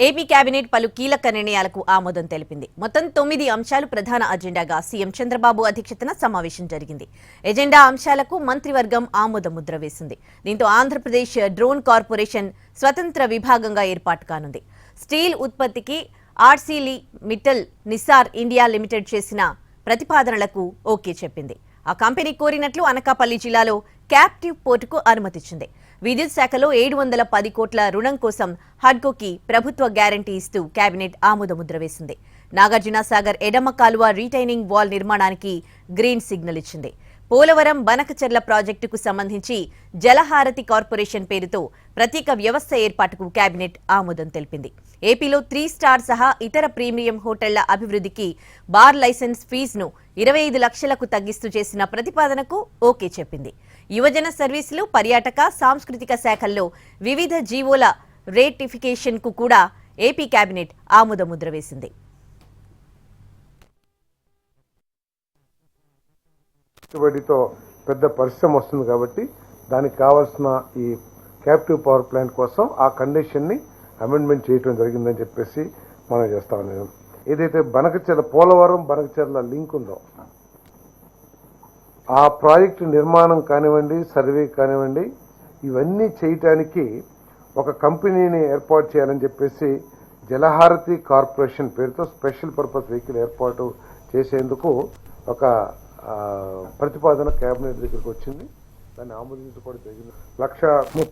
AP cabinet పలు కీలక నిర్ణయాలకు ఆమోదం తెలిపింది. మొత్తం 9 అంశాలు ప్రధాన అజెండాగా సీఎం చంద్రబాబు అధ్యక్షతన సమావేశం జరిగింది. ఎజెండా అంశాలకు మంత్రివర్గం ఆమోద ముద్ర వేసింది. దీంతో ఆంధ్రప్రదేశ్ డ్రోన్ కార్పొరేషన్ స్వతంత్ర విభాగంగా ఏర్పాటు కానుంది. స్టీల్ ఉత్పత్తికి ఆర్సీలీ మిట్టల్ నిసార్ ఇండియా లిమిటెడ్ చేసిన ప్రతిపాదనలకు ఓకే చెప్పింది. ఆ కంపెనీ కోరినట్లు అనకాపల్లి జిల్లాలో క్యాప్టివ్ పోర్టుకు అనుమతిచ్చింది. విద్యుత్ శాఖలో 710 కోట్ల రుణం కోసం హడ్కోకి ప్రభుత్వ గ్యారంటీ ఇస్తూ కేబినెట్ ఆమోదముద్ర వేసింది. నాగార్జున సాగర్ ఎడమ కాలువ రీటైనింగ్ వాల్ నిర్మాణానికి గ్రీన్ సిగ్నల్ ఇచ్చింది. పోలవరం బనకచెర్ల ప్రాజెక్టుకు సంబంధించి జలహారతి కార్పొరేషన్ పేరుతో ప్రత్యేక వ్యవస్థ ఏర్పాటుకు కేబినెట్ ఆమోదం తెలిపింది. ఏపీలో 3 స్టార్ సహా ఇతర ప్రీమియం హోటళ్ల అభివృద్ధికి బార్ లైసెన్స్ ఫీజును 25 లక్షలకు తగ్గిస్తూ చేసిన ప్రతిపాదనకు ఓకే చెప్పింది. యువజన సర్వీసులు, పర్యాటక, సాంస్కృతిక శాఖల్లో వివిధ జీవోల రేటిఫికేషన్ కు కూడా ఏపీ కేబినెట్ ఆమోదముద్ర వేసింది. పెట్టుబడితో పెద్ద పరిశ్రమ వస్తుంది కాబట్టి దానికి కావాల్సిన ఈ క్యాప్టివ్ పవర్ ప్లాంట్ కోసం ఆ కండిషన్ని అమెండ్మెంట్ చేయడం జరిగిందని చెప్పేసి మనం చేస్తా ఉన్నాం. ఏదైతే పోలవరం బనకచెర్ల లింక్ ఉందో ఆ ప్రాజెక్టు నిర్మాణం కానివ్వండి, సర్వే కానివ్వండి, ఇవన్నీ చేయటానికి ఒక కంపెనీని ఏర్పాటు చేయాలని చెప్పేసి జలహారతి కార్పొరేషన్ పేరుతో స్పెషల్ పర్పస్ వెహికల్ ఏర్పాటు చేసేందుకు ఒక ప్రతిపాదన కేబినెట్ దగ్గరకు వచ్చింది. దాన్ని ఆమోదించుకోవడం జరిగింది. 1,30,000